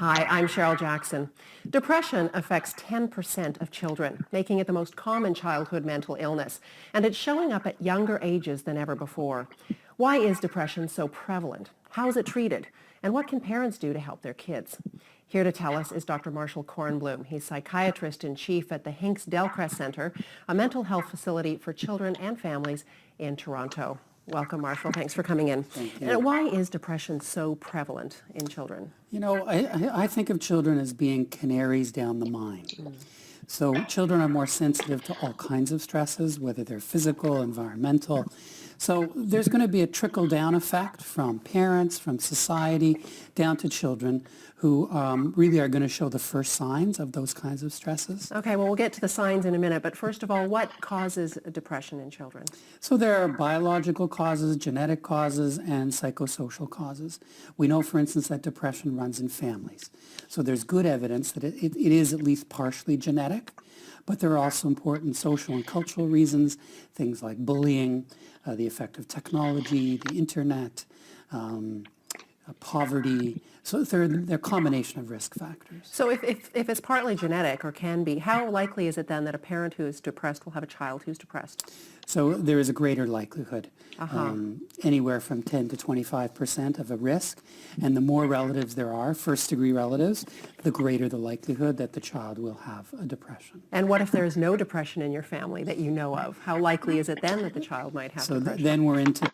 Hi, I'm Cheryl Jackson. Depression affects 10% of children, making it the most common childhood mental illness, and it's showing up at younger ages than ever before. Why is depression so prevalent? How is it treated? And what can parents do to help their kids? Here to tell us is Dr. Marshall Kornblum. He's psychiatrist-in-chief at the Hinks Delcrest Centre, a mental health facility for children and families in Toronto. Welcome, Marshall. Thanks for coming in. Thank you. And why is depression so prevalent in children? You know, I think of children as being canaries down the mine. So children are more sensitive to all kinds of stresses, whether they're physical, environmental. So there's going to be a trickle-down effect from parents, from society, down to children who really are going to show the first signs of those kinds of stresses. Okay, well, we'll get to the signs in a minute, but first of all, what causes depression in children? So there are biological causes, genetic causes, and psychosocial causes. We know, for instance, that depression runs in families. So there's good evidence that it is at least partially genetic, but there are also important social and cultural reasons, things like bullying, the effect of technology, the internet, poverty. So they're a combination of risk factors. So if it's partly genetic or can be, how likely is it then that a parent who is depressed will have a child who's depressed? So there is a greater likelihood, anywhere from 10 to 25% of a risk. And the more relatives there are, first-degree relatives, the greater the likelihood that the child will have a depression. And what if there is no depression in your family that you know of? How likely is it then that the child might have So depression? then we're into